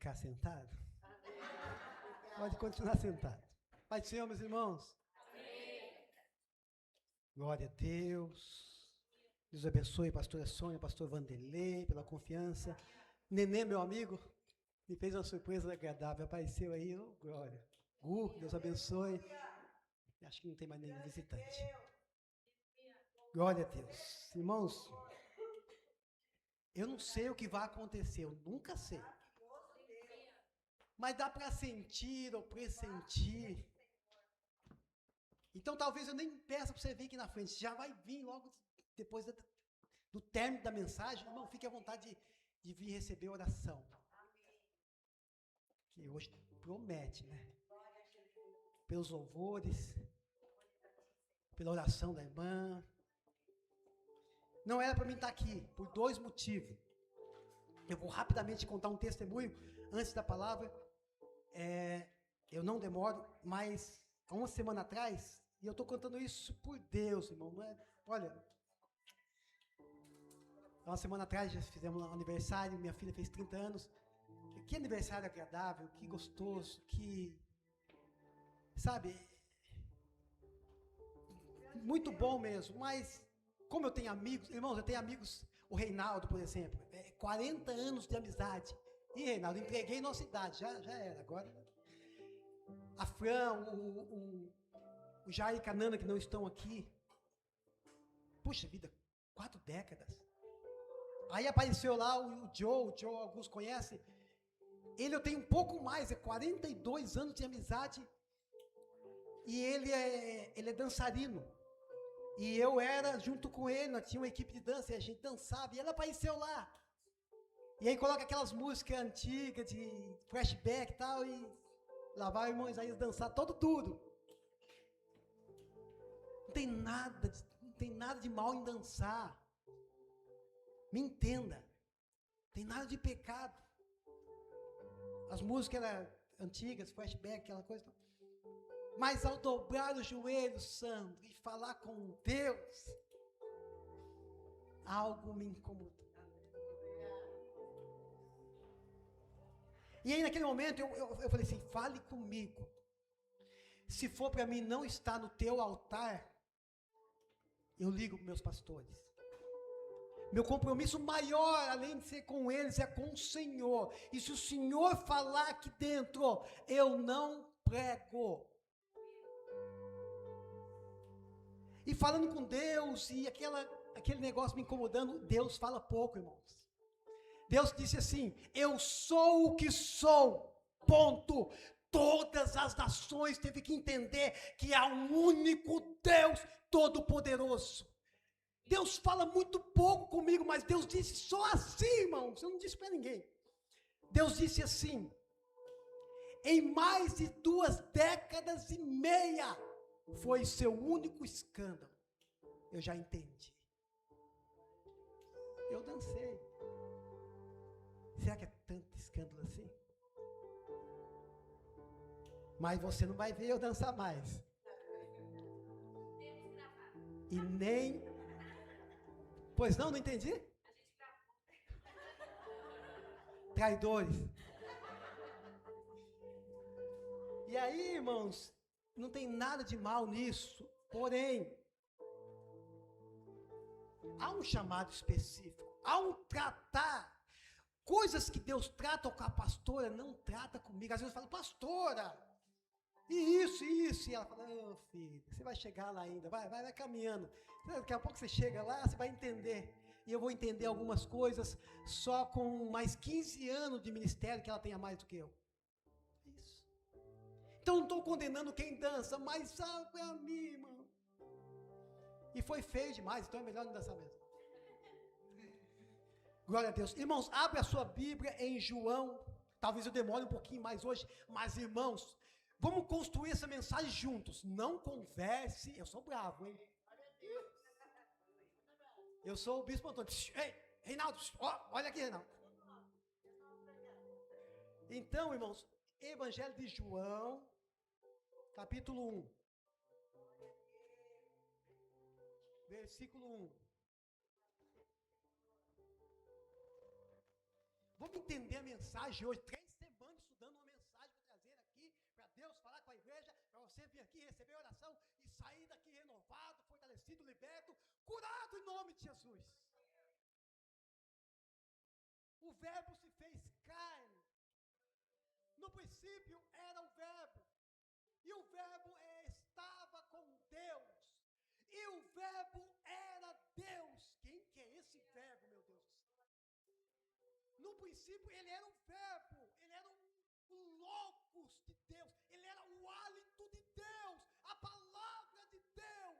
ficar sentado? Pode continuar sentado. Pai do Senhor, meus irmãos. Glória a Deus. Deus abençoe a pastora Sônia, pastor Vanderlei, pela confiança. Nenê, meu amigo, me fez uma surpresa agradável. Apareceu aí, oh, glória. Deus abençoe. Acho que não tem mais nenhum visitante. Glória a Deus. Irmãos, eu não sei o que vai acontecer, eu nunca sei. Mas dá para sentir ou pressentir. Então talvez eu nem peça para você vir aqui na frente, já vai vir logo depois do término da mensagem. Irmão, fique à vontade de vir receber oração. Que hoje promete, né? Pelos louvores, pela oração da irmã. Não era para mim estar aqui, por dois motivos. Eu vou rapidamente contar um testemunho antes da palavra. Eu não demoro, mas há uma semana atrás, e eu estou contando isso por Deus, irmão, não é? Olha, uma semana atrás já fizemos um aniversário, minha filha fez 30 anos. Que aniversário agradável, que gostoso, que, sabe, muito bom mesmo, mas como eu tenho amigos, irmãos, eu tenho amigos, o Reinaldo, por exemplo, 40 anos de amizade. E Reinaldo, entreguei nossa idade, já era, agora. A Fran, o Jair e a Nana, que não estão aqui. Puxa vida, 4 décadas. Aí apareceu lá o Joe, alguns conhecem. Ele eu tenho um pouco mais, 42 anos de amizade. E ele é dançarino. E eu era junto com ele, nós tínhamos uma equipe de dança e a gente dançava. E ele apareceu lá. E aí coloca aquelas músicas antigas de flashback e tal. E lá vai o irmão Isaías dançar todo duro. Não tem nada de mal em dançar. Me entenda. Não tem nada de pecado. As músicas eram antigas, flashback, aquela coisa. Mas ao dobrar o joelho, Sandro, e falar com Deus, algo me incomodou. E aí naquele momento eu falei assim, fale comigo. Se for para mim não estar no teu altar, eu ligo para meus pastores. Meu compromisso maior, além de ser com eles, é com o Senhor. E se o Senhor falar aqui dentro, eu não prego. E falando com Deus, e aquele negócio me incomodando, Deus fala pouco, irmãos. Deus disse assim, eu sou o que sou, ponto. Todas as nações teve que entender que há um único Deus Todo-Poderoso. Deus fala muito pouco comigo, mas Deus disse só assim, irmãos, eu não disse para ninguém. Deus disse assim, em mais de 2 décadas e meia, foi seu único escândalo. Eu já entendi. Eu dancei. Será que é tanto escândalo assim? Mas você não vai ver eu dançar mais. E nem... Pois não entendi? Traidores. E aí, irmãos, não tem nada de mal nisso. Porém, há um chamado específico. Há um tratar. Coisas que Deus trata com a pastora, não trata comigo. Às vezes eu falo, pastora, e isso. E ela fala, oh, filho, você vai chegar lá ainda, vai caminhando. Daqui a pouco você chega lá, você vai entender. E eu vou entender algumas coisas só com mais 15 anos de ministério, que ela tenha mais do que eu. Isso. Então não estou condenando quem dança, mas sabe a mim, irmão. E foi feio demais, então é melhor não dançar mesmo. Glória a Deus. Irmãos, abre a sua Bíblia em João. Talvez eu demore um pouquinho mais hoje, mas irmãos, vamos construir essa mensagem juntos. Não converse, eu sou bravo, hein? Eu sou o bispo Antônio. Ei, Reinaldo, olha aqui, Reinaldo. Então, irmãos, Evangelho de João, capítulo 1. Versículo 1. Vamos entender a mensagem hoje. 3 semanas sido liberto, curado em nome de Jesus. O verbo se fez carne. No princípio era o verbo. E o verbo estava com Deus. E o verbo era Deus. Quem que é esse verbo, meu Deus do céu? No princípio ele era o verbo. Ele era o logos de Deus. Ele era o hálito de Deus. A palavra de Deus.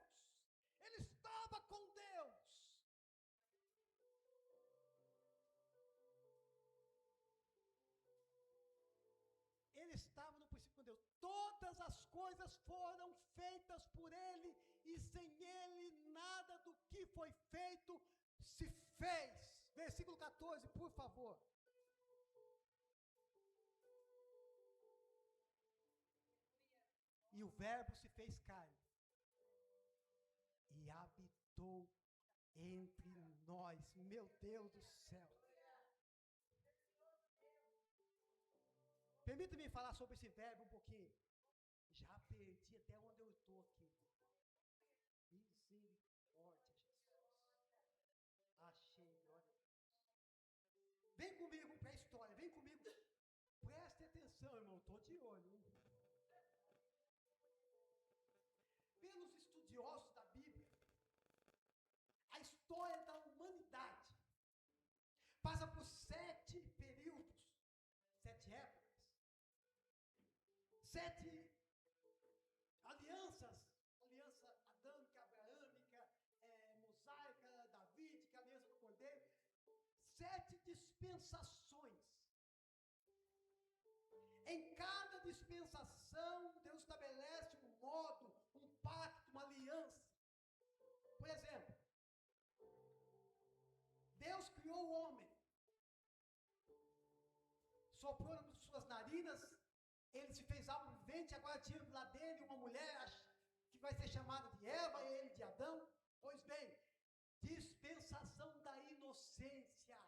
Ele estava com Deus. Ele estava no princípio com Deus. Todas as coisas foram feitas por Ele, e sem Ele nada do que foi feito se fez. Versículo 14, por favor. E o verbo se fez carne e habitou entre nós. Meu Deus do céu. Permita-me falar sobre esse verbo um pouquinho. Já perdi até onde eu estou aqui. Misericórdia, Jesus. Achei, glória a Deus. Vem comigo para a história, vem comigo. Preste atenção, irmão, estou de olho. Hein? Pelos estudiosos da Bíblia, a história da humanidade passa por 7 períodos, 7 épocas. 7 alianças, aliança adâmica, abraâmica, mosaica, davídica, aliança do cordeiro, 7 dispensações. Em cada dispensação, Deus estabelece um modo, um pacto, uma aliança. Por exemplo, Deus criou o homem, soprou nas suas narinas, ele se fez algo vivente, agora tira lá dele uma mulher que vai ser chamada de Eva e ele de Adão. Pois bem, dispensação da inocência.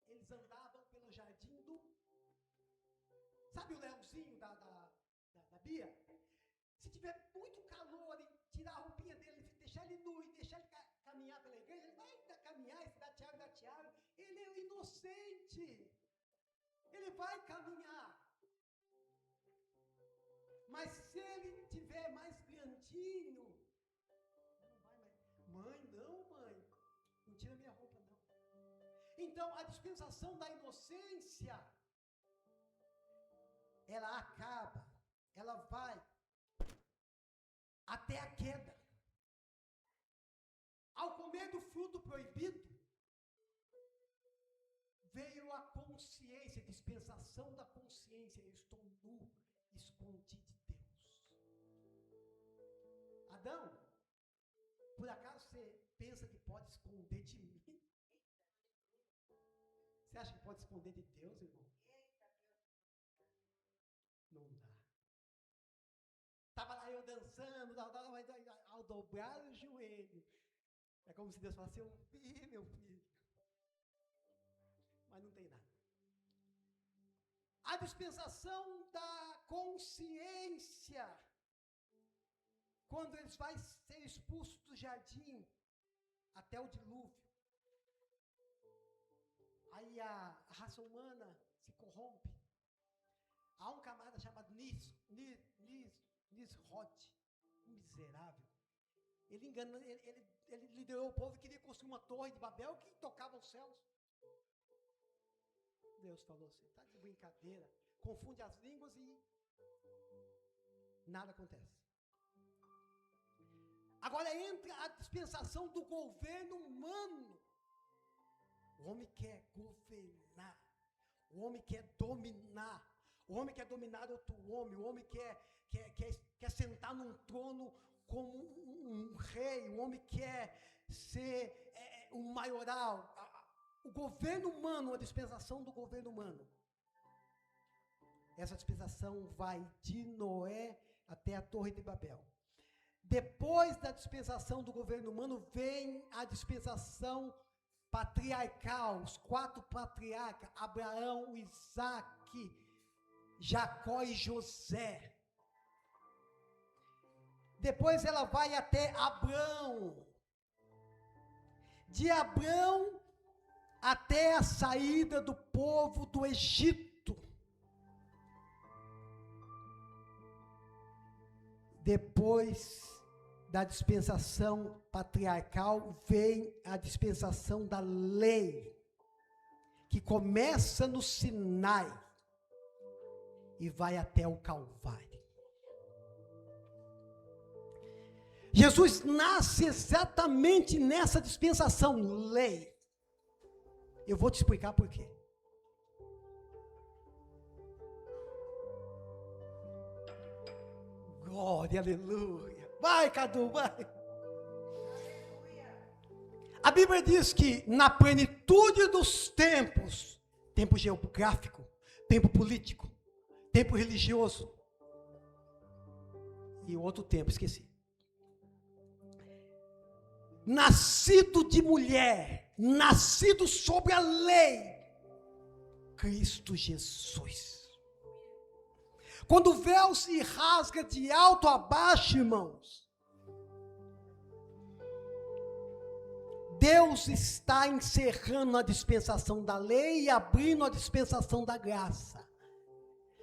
Eles andavam pelo jardim do... Sabe o leãozinho da Bia? Se tiver muito calor e tirar a roupinha dele, deixar ele nu e deixar ele caminhar pela igreja, ele vai caminhar, esse da Tiago, ele é inocente. Ele vai caminhar. Mas se ele tiver mais grandinho, não vai mais. Mãe, não tira minha roupa, não. Então, a dispensação da inocência, ela acaba, ela vai até a queda. Ao comer do fruto proibido, veio a consciência, dispensação da consciência. Eu estou nu, escondi de Deus. Adão, por acaso você pensa que pode esconder de mim? Você acha que pode esconder de Deus, irmão? Não dá. Estava lá eu dançando, ao dobrar o joelho, é como se Deus falasse: eu vi, meu filho. Mas não tem nada. A dispensação da consciência, quando eles vão ser expulsos do jardim até o dilúvio. Aí a raça humana se corrompe. Há um camarada chamado Nisrod, um miserável. Ele enganou, ele liderou o povo e queria construir uma torre de Babel que tocava os céus. Deus falou assim: está de brincadeira, confunde as línguas e nada acontece. Agora entra a dispensação do governo humano. O homem quer governar, o homem quer dominar, o homem quer dominar outro homem, o homem quer sentar num trono como um rei, o homem quer ser um maioral. O governo humano, a dispensação do governo humano. Essa dispensação vai de Noé até a Torre de Babel. Depois da dispensação do governo humano, vem a dispensação patriarcal, os 4 patriarcas, Abraão, Isaque, Jacó e José. Depois ela vai até Abrão, de Abrão até a saída do povo do Egito. Depois da dispensação patriarcal, vem a dispensação da lei, que começa no Sinai e vai até o Calvário. Jesus nasce exatamente nessa dispensação, lei. Eu vou te explicar por quê. Glória, aleluia. Vai, Cadu, vai. A Bíblia diz que na plenitude dos tempos, tempo geográfico, tempo político, tempo religioso, e outro tempo, esqueci. Nascido de mulher, nascido sobre a lei, Cristo Jesus. Quando o véu se rasga de alto a baixo, irmãos, Deus está encerrando a dispensação da lei e abrindo a dispensação da graça.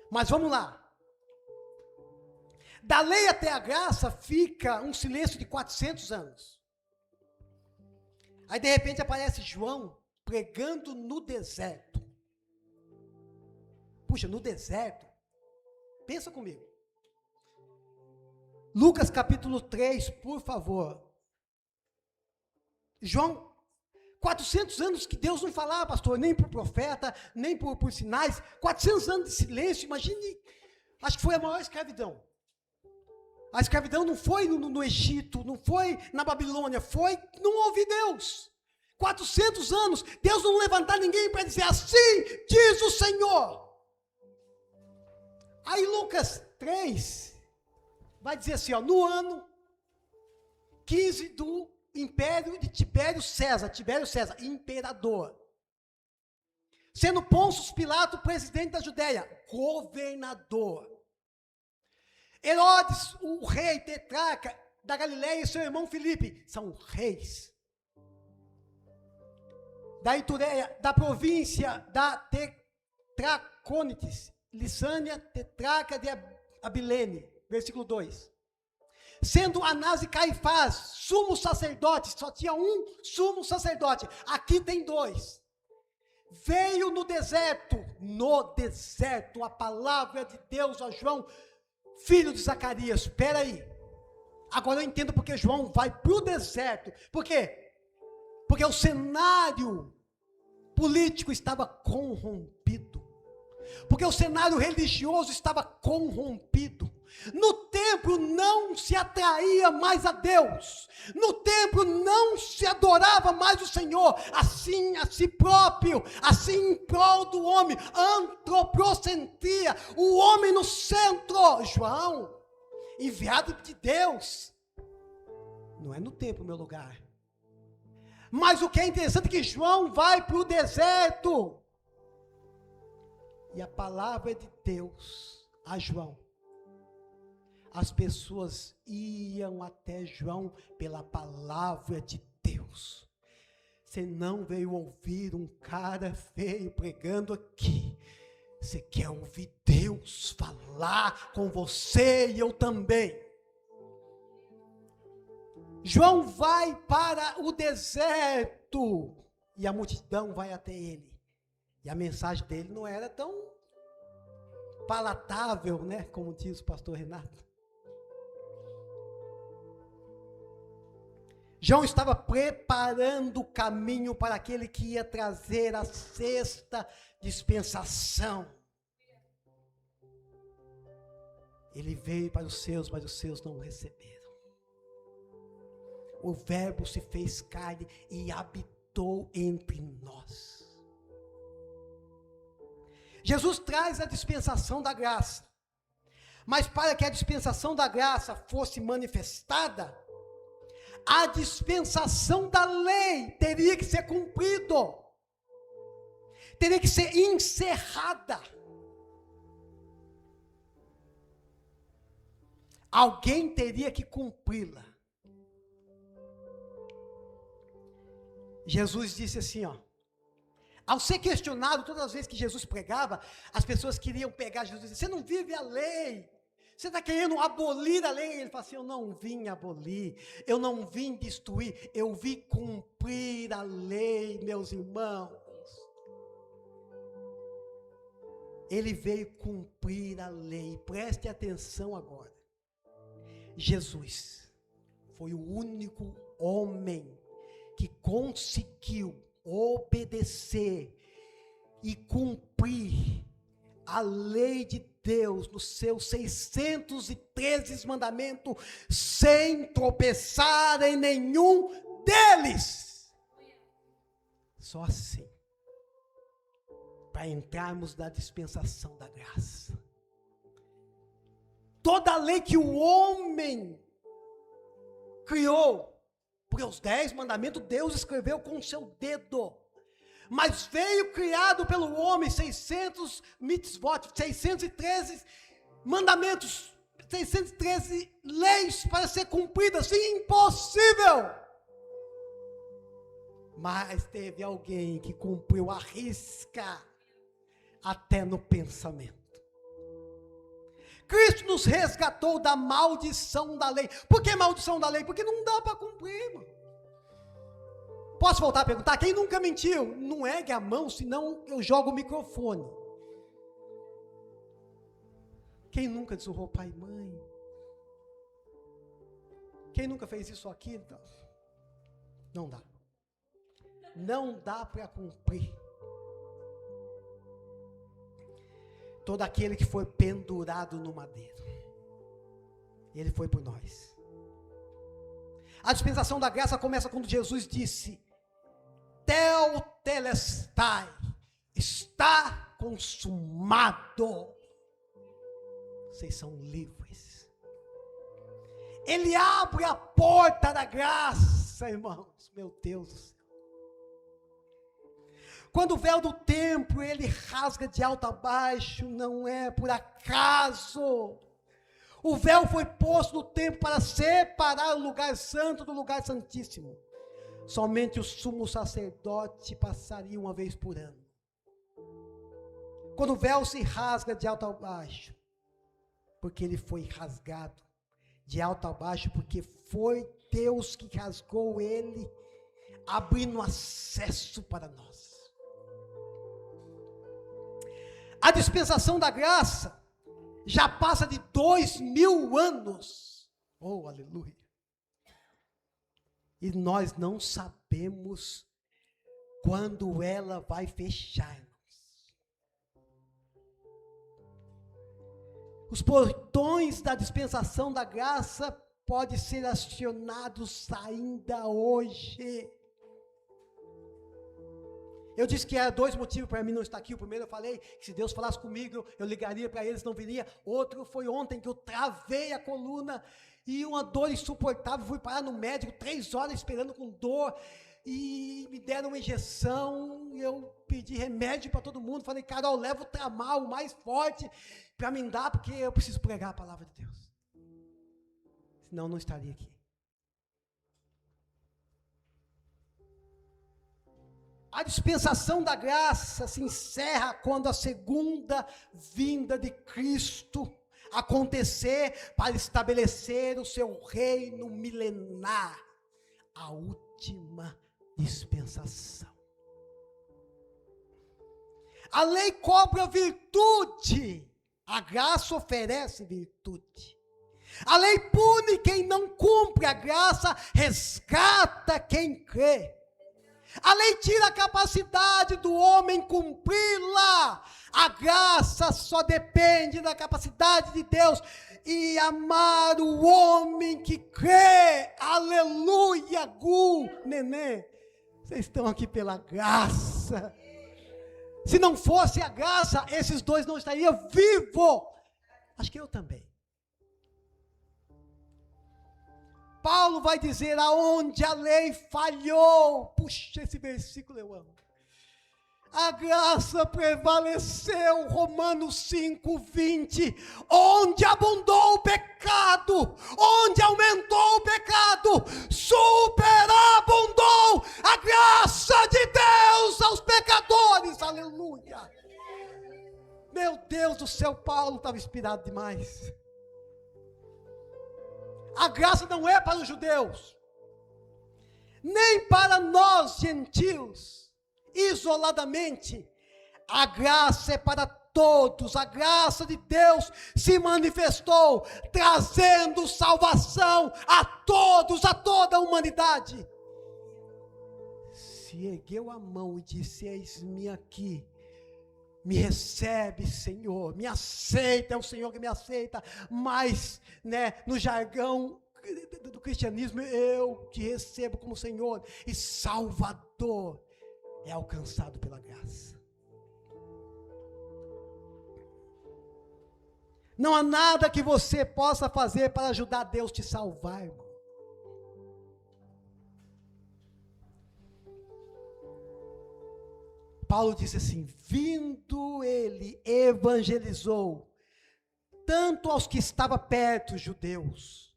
Mas vamos lá. Da lei até a graça fica um silêncio de 400 anos. Aí de repente aparece João pregando no deserto. Puxa, no deserto. Pensa comigo. Lucas capítulo 3, por favor. João, 400 anos que Deus não falava, pastor, nem por profeta, nem por sinais. 400 anos de silêncio, imagine. Acho que foi a maior escravidão. A escravidão não foi no Egito, não foi na Babilônia, foi não ouvir Deus. 400 anos, Deus não levantar ninguém para dizer assim, diz o Senhor. Aí Lucas 3 vai dizer assim, ó, no ano 15 do império de Tibério César, imperador. Sendo Pôncio Pilato presidente da Judéia, governador. Herodes, o rei tetrarca da Galileia, e seu irmão Filipe, são reis. Da Itureia, da província da Tetracônites, Lissânia, tetrarca de Abilene, versículo 2. Sendo Anás e Caifás, sumos sacerdotes, só tinha um sumo sacerdote, aqui tem dois. Veio no deserto, a palavra de Deus a João, filho de Zacarias. Espera aí, agora eu entendo porque João vai para o deserto. Por quê? Porque o cenário político estava corrompido. Porque o cenário religioso estava corrompido. No templo não se atraía mais a Deus. No templo não se adorava mais o Senhor. Assim a si próprio, assim em prol do homem. Antropocentria, o homem no centro. João, enviado de Deus. Não é no templo meu lugar. Mas o que é interessante é que João vai para o deserto. E a palavra de Deus a João. As pessoas iam até João pela palavra de Deus. Você não veio ouvir um cara feio pregando aqui. Você quer ouvir Deus falar com você e eu também. João vai para o deserto e a multidão vai até ele. E a mensagem dele não era tão palatável, né, como diz o pastor Renato. João estava preparando o caminho para aquele que ia trazer a sexta dispensação. Ele veio para os seus, mas os seus não o receberam. O Verbo se fez carne e habitou entre nós. Jesus traz a dispensação da graça. Mas para que a dispensação da graça fosse manifestada, a dispensação da lei teria que ser cumprida. Teria que ser encerrada. Alguém teria que cumpri-la. Jesus disse assim, ó. Ao ser questionado, todas as vezes que Jesus pregava, as pessoas queriam pegar Jesus e dizer, você não vive a lei. Você está querendo abolir a lei? Ele fala assim, eu não vim abolir, eu não vim destruir, eu vim cumprir a lei, meus irmãos. Ele veio cumprir a lei, preste atenção agora. Jesus foi o único homem que conseguiu obedecer e cumprir a lei de Deus nos seus 613 mandamentos sem tropeçar em nenhum deles. Só assim, para entrarmos na dispensação da graça. Toda a lei que o homem criou, porque os 10 mandamentos Deus escreveu com o seu dedo, mas veio criado pelo homem 600 mitzvot, 613 mandamentos, 613 leis para ser cumpridas, impossível. Mas teve alguém que cumpriu a risca, até no pensamento. Cristo nos resgatou da maldição da lei. Por que maldição da lei? Porque não dá para cumprir, mano. Posso voltar a perguntar? Quem nunca mentiu? Não ergue a mão, senão eu jogo o microfone. Quem nunca desonrou pai e mãe? Quem nunca fez isso aqui? Então, não dá. Não dá para cumprir. Todo aquele que foi pendurado no madeiro, ele foi por nós. A dispensação da graça começa quando Jesus disse, Tetelestai, está consumado. Vocês são livres. Ele abre a porta da graça, irmãos, meu Deus do céu. Quando o véu do templo, ele rasga de alto a baixo, não é por acaso. O véu foi posto no templo para separar o lugar santo do lugar santíssimo. Somente o sumo sacerdote passaria uma vez por ano. Quando o véu se rasga de alto a baixo, porque ele foi rasgado de alto a baixo, porque foi Deus que rasgou ele, abrindo acesso para nós. A dispensação da graça já passa de 2000 anos. Oh, aleluia. E nós não sabemos quando ela vai fechar. Os portões da dispensação da graça podem ser acionados ainda hoje. Eu disse que há 2 motivos para mim não estar aqui. O primeiro eu falei que se Deus falasse comigo, eu ligaria para eles, não viria. Outro foi ontem que eu travei a coluna e uma dor insuportável. Fui parar no médico, 3 horas esperando com dor e me deram uma injeção. Eu pedi remédio para todo mundo. Falei, Carol, leva o Tramal, o mais forte, para me dar, porque eu preciso pregar a palavra de Deus. Senão não estaria aqui. A dispensação da graça se encerra quando a segunda vinda de Cristo acontecer para estabelecer o seu reino milenar, a última dispensação. A lei cobra virtude, a graça oferece virtude. A lei pune quem não cumpre, a graça resgata quem crê. A lei tira a capacidade do homem cumpri-la. A graça só depende da capacidade de Deus e amar o homem que crê. Aleluia, neném. Vocês estão aqui pela graça. Se não fosse a graça, esses 2 não estariam vivos. Acho que eu também. Paulo vai dizer aonde a lei falhou. Puxa, esse versículo eu amo. A graça prevaleceu, Romanos 5:20, onde abundou o pecado, onde aumentou o pecado, superabundou a graça de Deus aos pecadores, aleluia. Meu Deus do céu, Paulo estava inspirado demais. A graça não é para os judeus, nem para nós gentios, isoladamente. A graça é para todos. A graça de Deus se manifestou, trazendo salvação a todos, a toda a humanidade. Se ergueu a mão e disse: eis-me aqui, me recebe, Senhor, me aceita, é o Senhor que me aceita, mas, no jargão do cristianismo, eu te recebo como Senhor e Salvador, é alcançado pela graça. Não há nada que você possa fazer para ajudar Deus a te salvar, irmão. Paulo disse assim: vindo ele, evangelizou, tanto aos que estavam perto, judeus,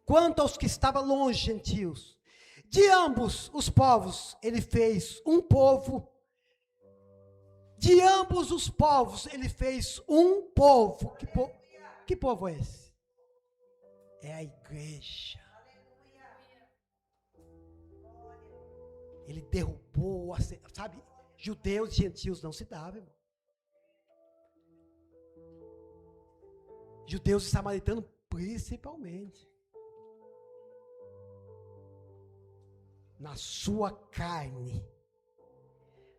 quanto aos que estavam longe, gentios. De ambos os povos, ele fez um povo. De ambos os povos, ele fez um povo. Que povo é esse? É a igreja. Ele derrubou, sabe, judeus e gentios não se davam, irmão. Judeus e samaritanos, principalmente. Na sua carne,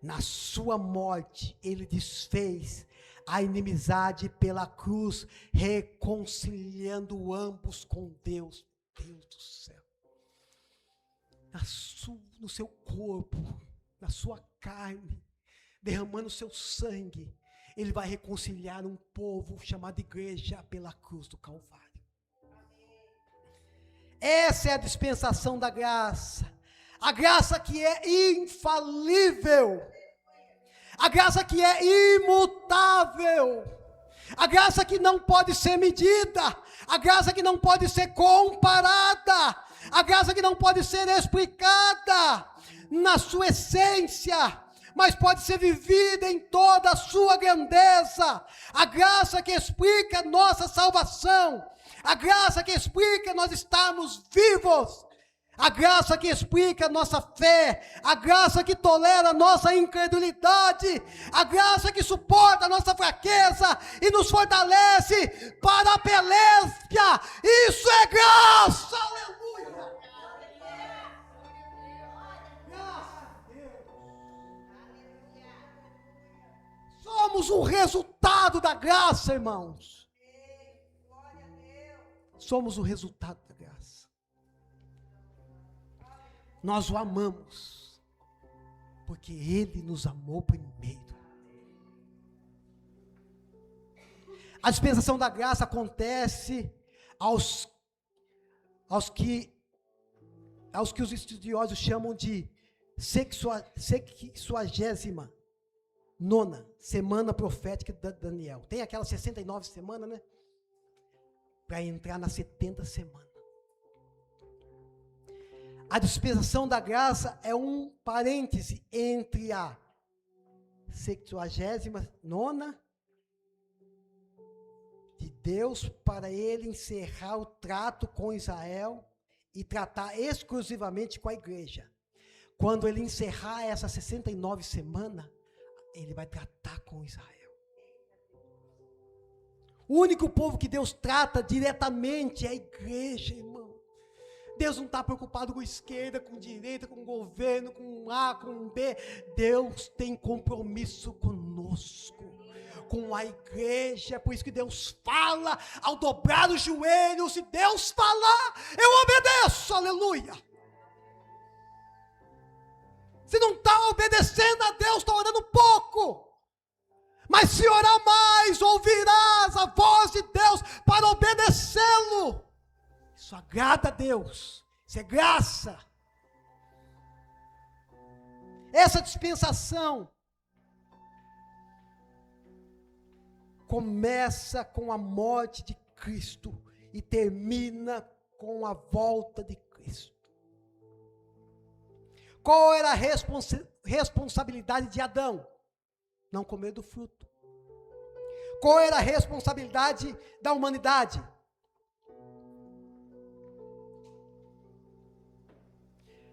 na sua morte, ele desfez a inimizade pela cruz, reconciliando ambos com Deus. Deus do céu. No seu corpo, na sua carne, derramando o seu sangue, ele vai reconciliar um povo chamado igreja pela cruz do Calvário. Essa é a dispensação da graça. A graça que é infalível, a graça que é imutável, a graça que não pode ser medida, a graça que não pode ser comparada, a graça que não pode ser explicada na sua essência, mas pode ser vivida em toda a sua grandeza. A graça que explica nossa salvação, a graça que explica nós estarmos vivos, a graça que explica a nossa fé, a graça que tolera a nossa incredulidade, a graça que suporta a nossa fraqueza e nos fortalece para a peleja. Isso é graça, aleluia! Graças a Deus. Somos o resultado da graça, irmãos. Somos o resultado da graça. Nós o amamos, porque Ele nos amou primeiro. A dispensação da graça acontece aos que os estudiosos chamam de 69ª semana profética de Daniel. Tem aquelas 69 semanas, né? Para entrar na 70 semana. A dispensação da graça é um parêntese entre a 69ª de Deus para ele encerrar o trato com Israel e tratar exclusivamente com a igreja. Quando ele encerrar essa 69 semana, ele vai tratar com Israel. O único povo que Deus trata diretamente é a igreja, irmão. Deus não está preocupado com esquerda, com direita, com governo, com A, com B. Deus tem compromisso conosco, com a igreja. É por isso que Deus fala ao dobrar os joelhos. Se Deus falar, eu obedeço, aleluia. Se não está obedecendo a Deus, está orando pouco. Mas se orar mais, ouvirás a voz de Deus para obedecê-lo. Isso agrada a Deus, isso é graça. Essa dispensação começa com a morte de Cristo e termina com a volta de Cristo. Qual era a responsabilidade de Adão? Não comer do fruto. Qual era a responsabilidade da humanidade?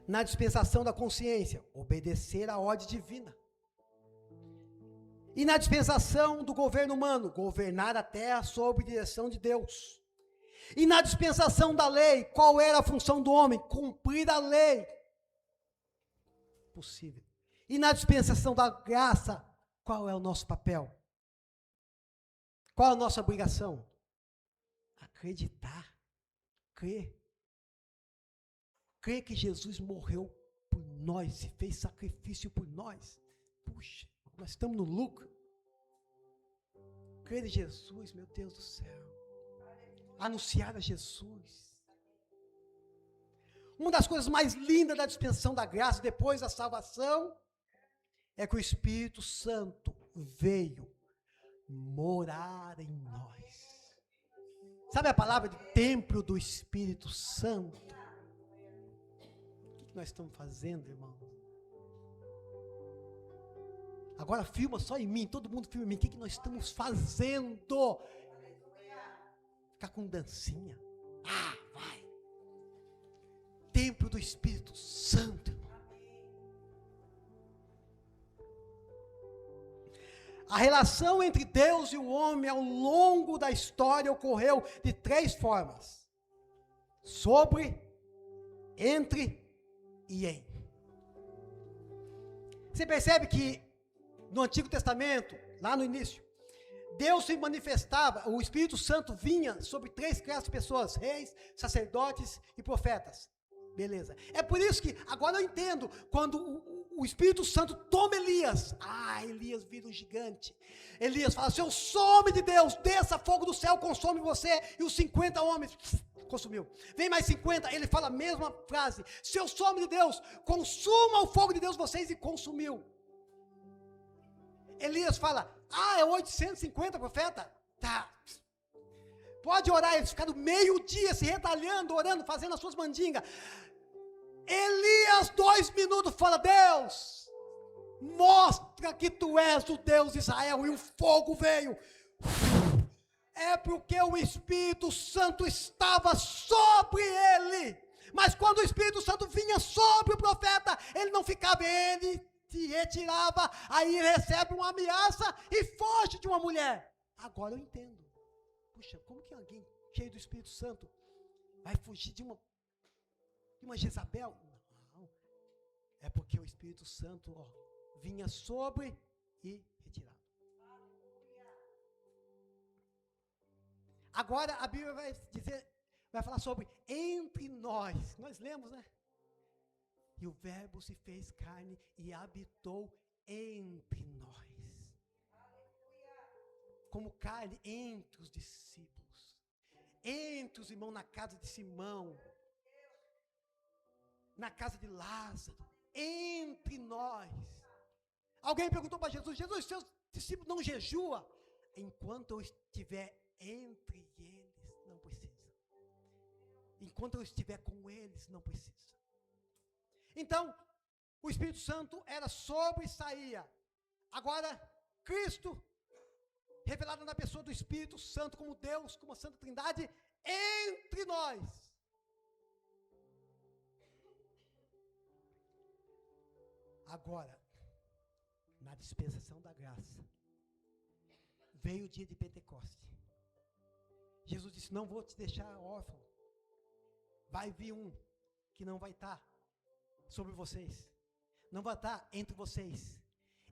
Na dispensação da consciência, obedecer à ordem divina. E na dispensação do governo humano, governar a terra sob direção de Deus. E na dispensação da lei, qual era a função do homem? Cumprir a lei. Possível. E na dispensação da graça, qual é o nosso papel? Qual a nossa obrigação? Acreditar, crer. Crer que Jesus morreu por nós, se fez sacrifício por nós. Puxa, nós estamos no lucro. Crer em Jesus, meu Deus do céu. Anunciar a Jesus. Uma das coisas mais lindas da dispensação da graça, depois da salvação, é que o Espírito Santo veio morar em nós. Sabe a palavra de templo do Espírito Santo? O que nós estamos fazendo, irmão? Agora filma só em mim, todo mundo filma em mim. O que nós estamos fazendo? Ficar com dancinha. Ah, vai. Templo do Espírito Santo, irmão. A relação entre Deus e o homem ao longo da história ocorreu de 3 formas: sobre, entre e em. Você percebe que no Antigo Testamento, lá no início, Deus se manifestava, o Espírito Santo vinha sobre 3 classes de pessoas: reis, sacerdotes e profetas. Beleza. É por isso que, agora eu entendo, quando o Espírito Santo toma Elias, Elias vira um gigante. Elias fala: se eu sou homem de Deus, desça fogo do céu, consome você. E os 50 homens, consumiu. Vem mais 50, ele fala a mesma frase: se eu sou homem de Deus, consuma o fogo de Deus vocês, e consumiu. Elias fala: é 850 profeta? Tá. Pode orar. Eles ficaram meio-dia se retalhando, orando, fazendo as suas mandingas. Elias, 2 minutos, fala: Deus, mostra que tu és o Deus de Israel. E o fogo veio. É porque o Espírito Santo estava sobre ele. Mas quando o Espírito Santo vinha sobre o profeta, ele não ficava, ele se retirava. Aí ele recebe uma ameaça e foge de uma mulher. Agora eu entendo. Puxa, como que alguém cheio do Espírito Santo vai fugir de uma Jezabel? Não, é porque o Espírito Santo vinha sobre e retirava. Agora a Bíblia vai falar sobre entre nós. Nós lemos, né? E o Verbo se fez carne e habitou entre nós. Como carne entre os discípulos, entre os irmãos na casa de Simão, na casa de Lázaro, entre nós. Alguém perguntou para Jesus: Jesus, seus discípulos não jejuam? Enquanto eu estiver entre eles, não precisa. Enquanto eu estiver com eles, não precisa. Então, o Espírito Santo era sobre e saía. Agora, Cristo, revelado na pessoa do Espírito Santo como Deus, como a Santa Trindade, entre nós. Agora, na dispensação da graça, veio o dia de Pentecoste. Jesus disse: não vou te deixar órfão. Vai vir um que não vai estar sobre vocês, não vai estar entre vocês,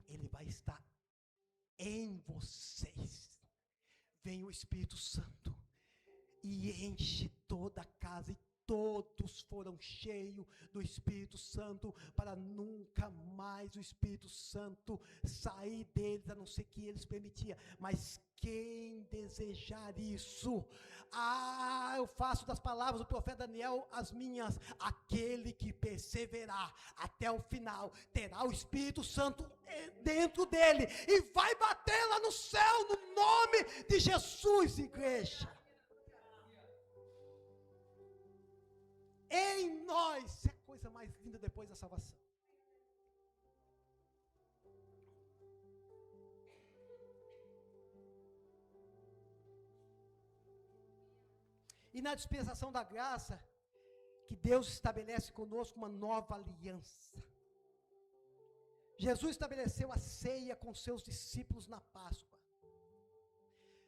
ele vai estar em vocês. Vem o Espírito Santo e enche toda a casa, e todos foram cheios do Espírito Santo, para nunca mais o Espírito Santo sair deles, a não ser que eles permitiam, mas quem desejar isso. Eu faço das palavras do profeta Daniel as minhas. Aquele que perseverar até o final terá o Espírito Santo dentro dele e vai bater lá no céu no nome de Jesus, igreja. Em nós, é a coisa mais linda depois da salvação. E na dispensação da graça, que Deus estabelece conosco uma nova aliança. Jesus estabeleceu a ceia com seus discípulos na Páscoa.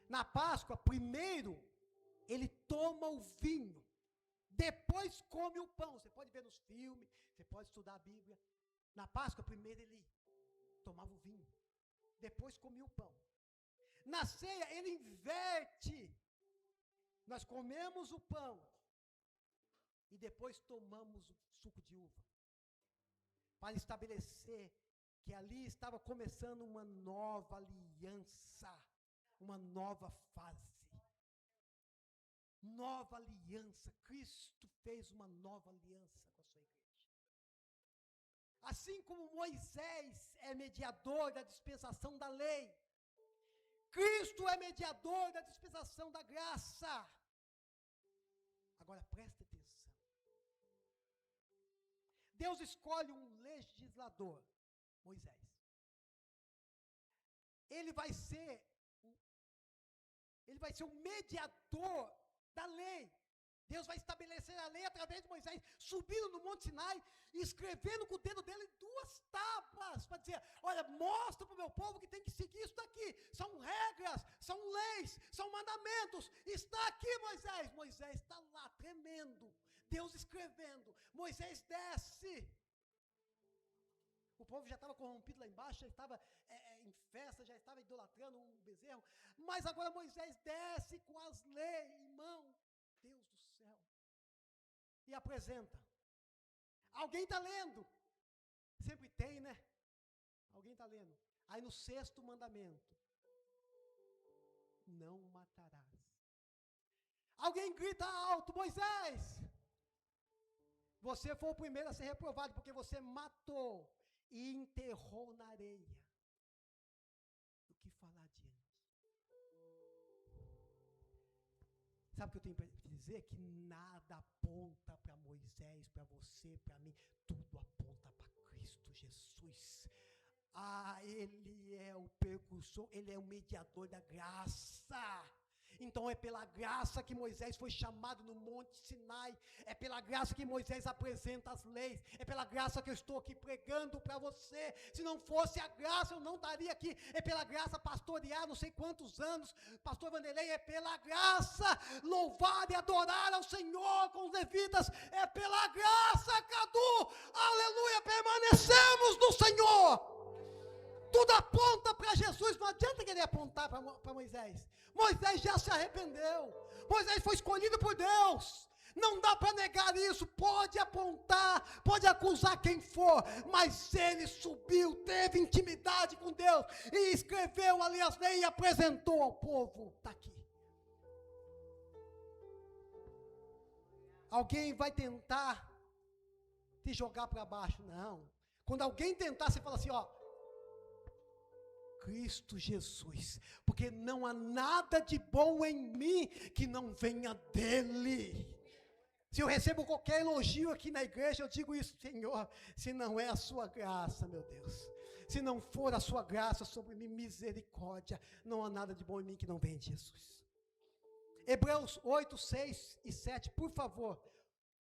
Na Páscoa, primeiro, ele toma o vinho, depois come o pão. Você pode ver nos filmes, você pode estudar a Bíblia. Na Páscoa, primeiro ele tomava o vinho, depois comia o pão. Na ceia, ele inverte. Nós comemos o pão e depois tomamos o suco de uva, para estabelecer que ali estava começando uma nova aliança, uma nova fase. Nova aliança. Cristo fez uma nova aliança com a sua igreja. Assim como Moisés é mediador da dispensação da lei, Cristo é mediador da dispensação da graça. Agora presta atenção. Deus escolhe um legislador, Moisés. Ele vai ser o mediador da lei. Deus vai estabelecer a lei através de Moisés, subindo no Monte Sinai e escrevendo com o dedo dele 2 tábuas, para dizer, olha, mostra para o meu povo que tem que seguir isso daqui. São regras, são leis, são mandamentos. Está aqui, Moisés. Moisés está lá, tremendo. Deus escrevendo. Moisés desce. O povo já estava corrompido lá embaixo, já estava em festa, já estava idolatrando um bezerro. Mas agora Moisés desce com as leis em mão. Deus do céu. E apresenta. Alguém está lendo. Sempre tem, né? Alguém está lendo. Aí no 6º mandamento. Não matarás. Alguém grita alto, Moisés. Você foi o primeiro a ser reprovado, porque você matou e enterrou na areia. O que falar adiante? Sabe o que eu tenho para dizer? Que nada aponta para Moisés, para você, para mim. Tudo aponta para Cristo Jesus. Ele é o precursor, ele é o mediador da graça. Então é pela graça que Moisés foi chamado no Monte Sinai. É pela graça que Moisés apresenta as leis. É pela graça que eu estou aqui pregando para você. Se não fosse a graça, eu não estaria aqui. É pela graça pastorear não sei quantos anos. Pastor Vanderlei, é pela graça louvar e adorar ao Senhor com os levitas. É pela graça, Cadu. Aleluia, permanecemos no Senhor. Tudo aponta para Jesus. Não adianta querer apontar para Moisés. Moisés já se arrependeu. Moisés foi escolhido por Deus. Não dá para negar isso. Pode apontar, pode acusar quem for, mas ele subiu, teve intimidade com Deus e escreveu ali as leis e apresentou ao povo. Está aqui. Alguém vai tentar te jogar para baixo? Não. Quando alguém tentar, você fala assim, ó, Cristo Jesus, porque não há nada de bom em mim que não venha dele. Se eu recebo qualquer elogio aqui na igreja, eu digo isso, Senhor, se não é a sua graça, meu Deus, se não for a sua graça sobre mim, misericórdia, não há nada de bom em mim que não venha de Jesus. Hebreus 8, 6 e 7, por favor.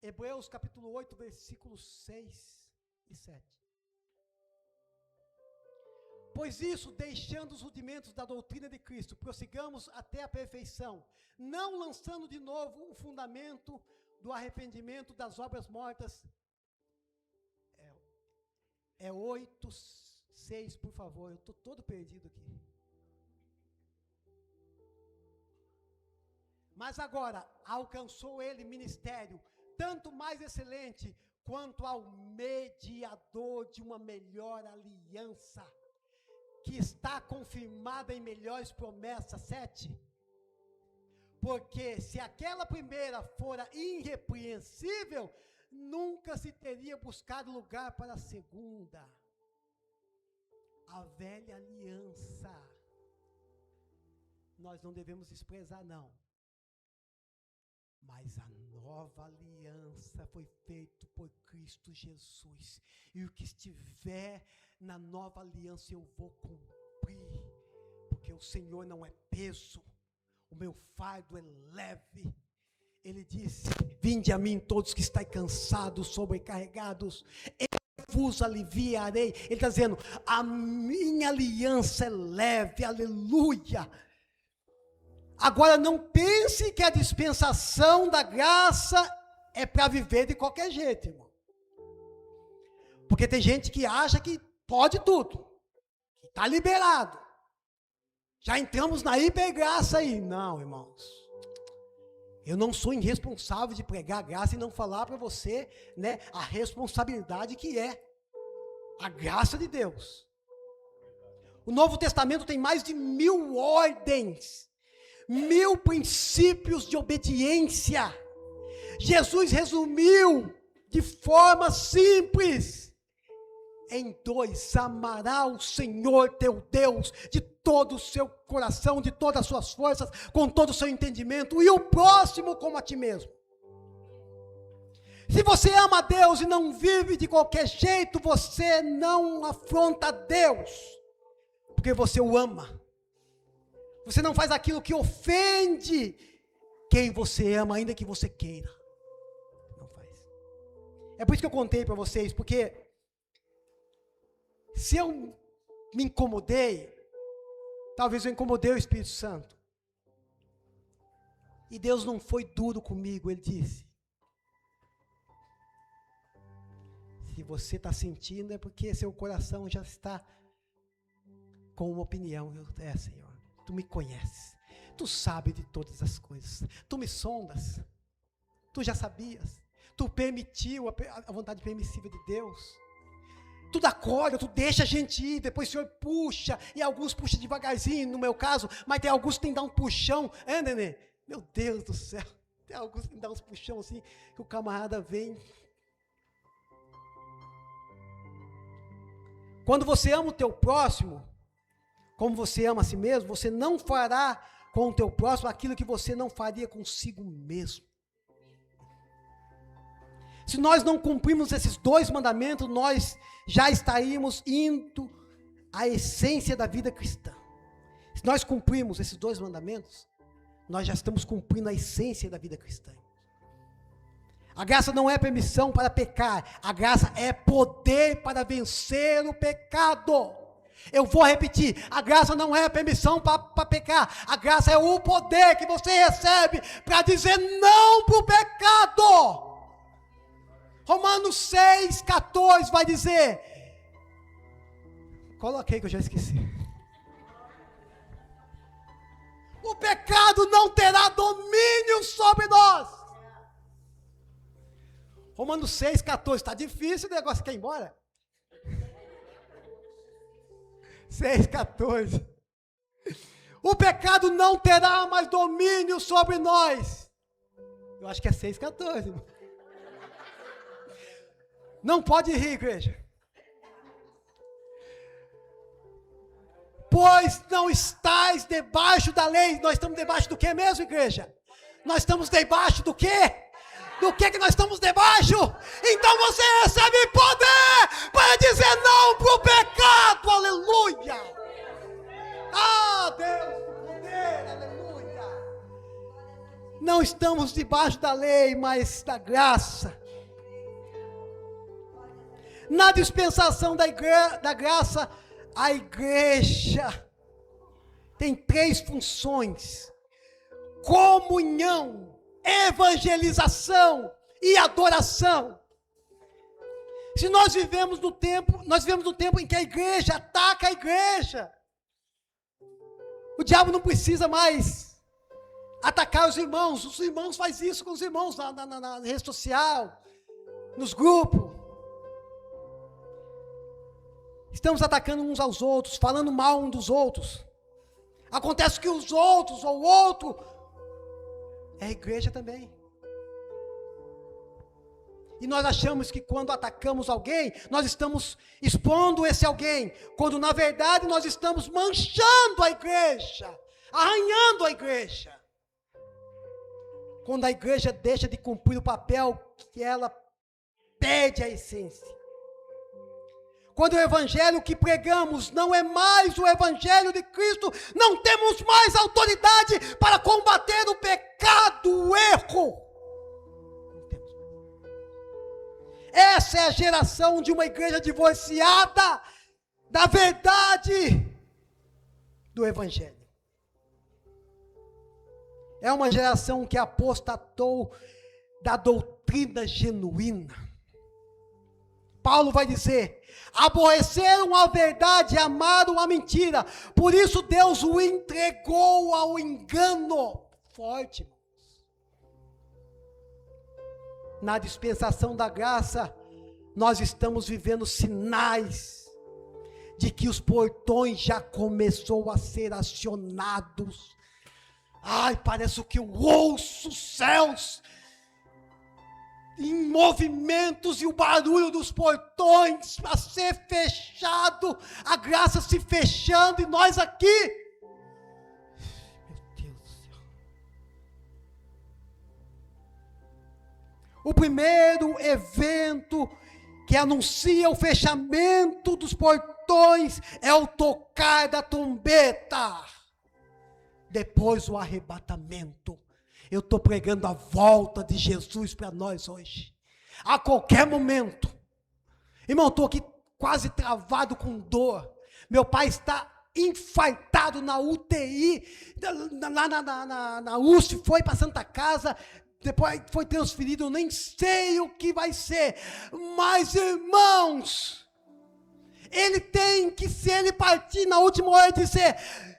Hebreus capítulo 8, versículos 6 e 7. Pois isso, deixando os rudimentos da doutrina de Cristo, prossigamos até a perfeição, não lançando de novo o fundamento do arrependimento das obras mortas. 8, 6, por favor, eu estou todo perdido aqui. Mas agora, alcançou ele ministério, tanto mais excelente, quanto ao mediador de uma melhor aliança. que está confirmada em melhores promessas, 7. Porque se aquela primeira fora irrepreensível, nunca se teria buscado lugar para a segunda. A velha aliança, nós não devemos desprezar, não. Mas a nova aliança foi feita por Cristo Jesus. E o que estiver na nova aliança eu vou cumprir. Porque o Senhor não é peso. O meu fardo é leve. Ele disse: vinde a mim todos que estáis cansados, sobrecarregados, eu vos aliviarei. Ele está dizendo: a minha aliança é leve, aleluia. Agora não pense que a dispensação da graça é para viver de qualquer jeito, irmão. Porque tem gente que acha que pode tudo, que está liberado. Já entramos na hipergraça aí. Não, irmãos. Eu não sou irresponsável de pregar a graça e não falar para você, né, a responsabilidade que é a graça de Deus. O Novo Testamento tem mais de 1000 ordens, 1000 princípios de obediência. Jesus resumiu de forma simples em 2: amará o Senhor teu Deus de todo o seu coração, de todas as suas forças, com todo o seu entendimento, e o próximo como a ti mesmo. Se você ama a Deus e não vive de qualquer jeito, você não afronta a Deus, porque você o ama. Você não faz aquilo que ofende quem você ama, ainda que você queira. Não faz. É por isso que eu contei para vocês, porque se eu me incomodei, talvez eu incomodei o Espírito Santo. E Deus não foi duro comigo, Ele disse: se você está sentindo é porque seu coração já está com uma opinião. Senhor, Tu me conheces, Tu sabes de todas as coisas, Tu me sondas, Tu já sabias, Tu permitiu a vontade permissiva de Deus. Tu dá corda, tu deixa a gente ir, depois o Senhor puxa, e alguns puxam devagarzinho, no meu caso, mas tem alguns que tem que dar um puxão, nenê? Meu Deus do céu, tem alguns que tem que dar uns puxão assim, que o camarada vem. Quando você ama o teu próximo, como você ama a si mesmo, você não fará com o teu próximo aquilo que você não faria consigo mesmo. Se nós não cumprirmos esses 2 mandamentos, nós já estaríamos indo à essência da vida cristã. Se nós cumprirmos esses 2 mandamentos, nós já estamos cumprindo a essência da vida cristã. A graça não é permissão para pecar, a graça é poder para vencer o pecado. Eu vou repetir: a graça não é permissão para pecar, a graça é o poder que você recebe para dizer não para o pecado. Romanos 6,14 vai dizer, coloquei que eu já esqueci: o pecado não terá domínio sobre nós. Romanos 6,14, está difícil o negócio, quer ir embora? 6,14. O pecado não terá mais domínio sobre nós. Eu acho que é 6,14. Não pode rir, igreja. Pois não estáis debaixo da lei. Nós estamos debaixo do que mesmo, igreja? Nós estamos debaixo do quê? Do que nós estamos debaixo? Então você recebe poder para dizer não para o pecado. Aleluia. Ah, Deus, poder, aleluia. Não estamos debaixo da lei, mas da graça. Na dispensação da graça, a igreja tem 3 funções: comunhão, evangelização e adoração. Se nós vivemos no tempo em que a igreja ataca a igreja, o diabo não precisa mais atacar os irmãos fazem isso com os irmãos na rede social, nos grupos. Estamos atacando uns aos outros, falando mal uns dos outros. Acontece que os outros, ou o outro, é a igreja também. E nós achamos que quando atacamos alguém, nós estamos expondo esse alguém, quando na verdade nós estamos manchando a igreja, arranhando a igreja. Quando a igreja deixa de cumprir o papel que ela pede a essência. Quando o evangelho que pregamos não é mais o evangelho de Cristo, não temos mais autoridade para combater o pecado, o erro. Não temos mais. Essa é a geração de uma igreja divorciada da verdade do evangelho. É uma geração que apostatou da doutrina genuína. Paulo vai dizer: aborreceram a verdade e amaram a mentira, por isso Deus o entregou ao engano. Forte, irmãos. Na dispensação da graça, nós estamos vivendo sinais de que os portões já começou a ser acionados. Ai, parece que eu ouço os céus em movimentos e o barulho dos portões para ser fechado, a graça se fechando e nós aqui. Meu Deus do céu. O primeiro evento que anuncia o fechamento dos portões é o tocar da trombeta. Depois o arrebatamento. Eu estou pregando a volta de Jesus para nós hoje. A qualquer momento. Irmão, estou aqui quase travado com dor. Meu pai está infartado na UTI. Lá na USP, foi para Santa Casa. Depois foi transferido. Eu nem sei o que vai ser. Mas, irmãos, ele tem que, se ele partir na última hora, dizer: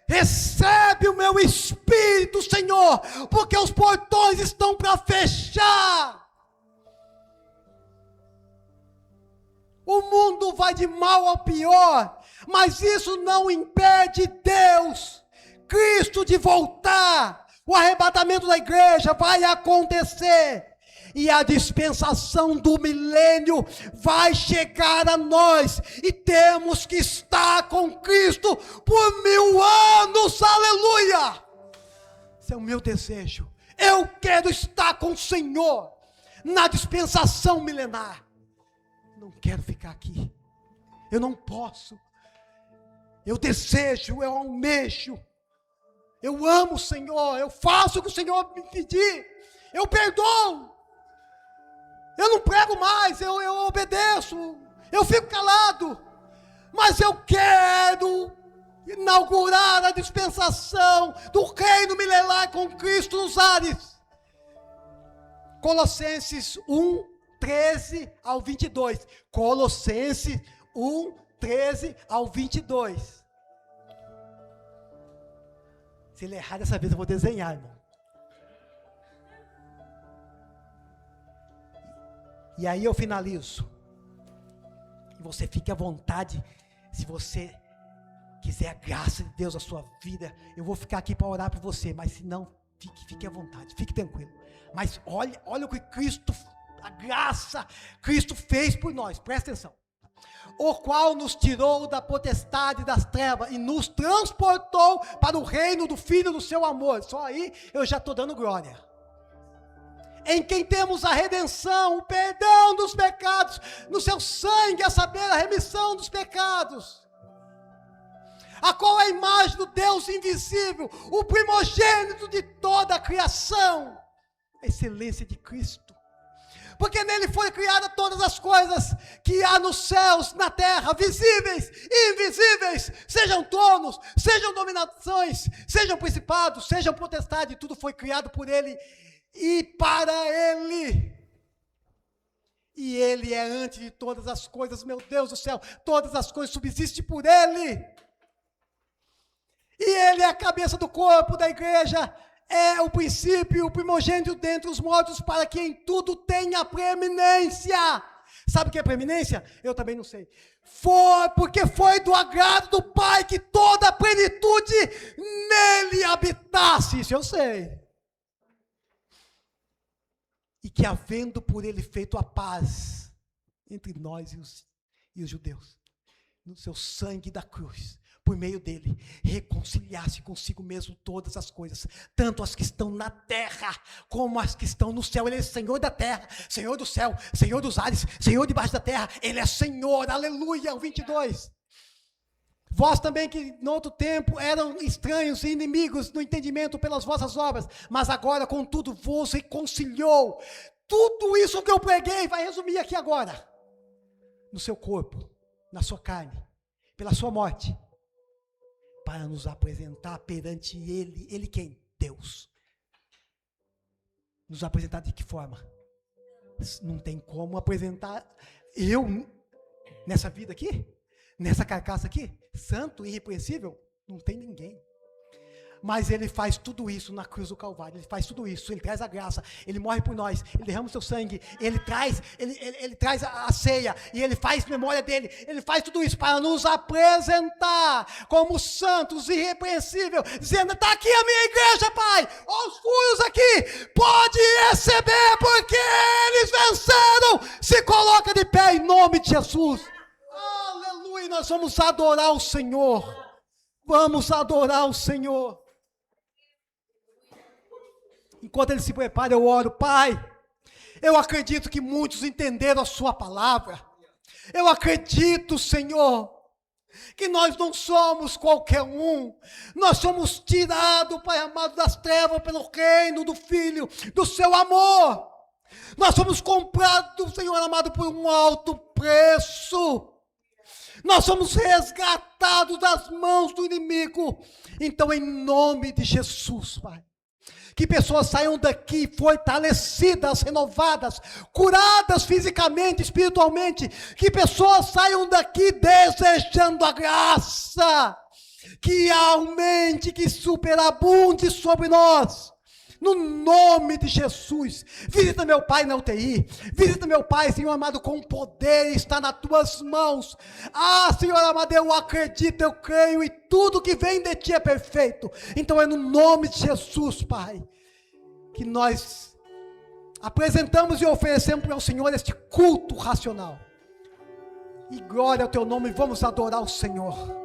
recebe o meu espírito, Senhor, porque os portões estão para fechar. O mundo vai de mal ao pior, mas isso não impede Deus, Cristo, de voltar. O arrebatamento da igreja vai acontecer. E a dispensação do milênio vai chegar a nós. E temos que estar com Cristo por 1000 anos. Aleluia! Esse é o meu desejo. Eu quero estar com o Senhor na dispensação milenar. Não quero ficar aqui. Eu não posso. Eu desejo, eu almejo. Eu amo o Senhor. Eu faço o que o Senhor me pedir. Eu perdoo. Eu não prego mais, eu obedeço, eu fico calado, mas eu quero inaugurar a dispensação do reino milenar com Cristo nos ares. Colossenses 1, 13 ao 22. Colossenses 1, 13 ao 22. Se ele errar dessa vez eu vou desenhar, irmão. E aí eu finalizo. E você fique à vontade, se você quiser a graça de Deus na sua vida. Eu vou ficar aqui para orar por você, mas se não, fique à vontade, fique tranquilo. Mas olha o que Cristo, a graça, Cristo fez por nós, presta atenção. O qual nos tirou da potestade das trevas e nos transportou para o reino do Filho do seu amor. Só aí eu já estou dando glória. Em quem temos a redenção, o perdão dos pecados, no seu sangue, a saber, a remissão dos pecados. A qual é a imagem do Deus invisível, o primogênito de toda a criação. A excelência de Cristo. Porque nele foi criada todas as coisas que há nos céus, na terra, visíveis e invisíveis, sejam tronos, sejam dominações, sejam principados, sejam potestades, tudo foi criado por ele e para ele. E ele é antes de todas as coisas, meu Deus do céu, todas as coisas subsistem por ele. E ele é a cabeça do corpo da igreja, é o princípio, o primogênito dentre os mortos, para que em tudo tenha preeminência. Sabe o que é preeminência? Eu também não sei. Foi porque foi do agrado do Pai que toda a plenitude nele habitasse. Isso eu sei. E que havendo por ele feito a paz entre nós e os judeus, no seu sangue da cruz, por meio dele, reconciliasse consigo mesmo todas as coisas, tanto as que estão na terra, como as que estão no céu. Ele é Senhor da terra, Senhor do céu, Senhor dos ares, Senhor debaixo da terra. Ele é Senhor, aleluia, o 22. Vós também que no outro tempo eram estranhos e inimigos no entendimento pelas vossas obras, mas agora contudo vos reconciliou. Tudo isso que eu preguei vai resumir aqui agora. No seu corpo, na sua carne, pela sua morte, para nos apresentar perante ele. Ele quem? Deus. Nos apresentar de que forma? Não tem como apresentar eu nessa vida aqui, nessa carcaça aqui, santo e irrepreensível, não tem ninguém. Mas ele faz tudo isso na cruz do Calvário. Ele faz tudo isso. Ele traz a graça. Ele morre por nós. Ele derrama o seu sangue. Ele traz a ceia. E ele faz memória dele. Ele faz tudo isso para nos apresentar como santos, irrepreensível. Dizendo, está aqui a minha igreja, Pai. Olha os furos aqui. Pode receber porque eles venceram. Se coloca de pé em nome de Jesus. Aleluia. Nós vamos adorar o Senhor. Vamos adorar o Senhor. Enquanto ele se prepara, eu oro. Pai, eu acredito que muitos entenderam a sua palavra. Eu acredito, Senhor, que nós não somos qualquer um. Nós somos tirados, Pai amado, das trevas pelo reino do Filho, do seu amor. Nós somos comprados, Senhor amado, por um alto preço. Nós somos resgatados das mãos do inimigo. Então, em nome de Jesus, Pai, que pessoas saiam daqui fortalecidas, renovadas, curadas fisicamente, espiritualmente. Que pessoas saiam daqui desejando a graça, que aumente, que superabunde sobre nós. No nome de Jesus, visita meu pai na UTI, visita meu pai, Senhor amado, com poder, está nas tuas mãos. Senhor amado, eu acredito, eu creio, e tudo que vem de ti é perfeito. Então é no nome de Jesus, Pai, que nós apresentamos e oferecemos ao Senhor este culto racional. E glória ao teu nome, vamos adorar o Senhor.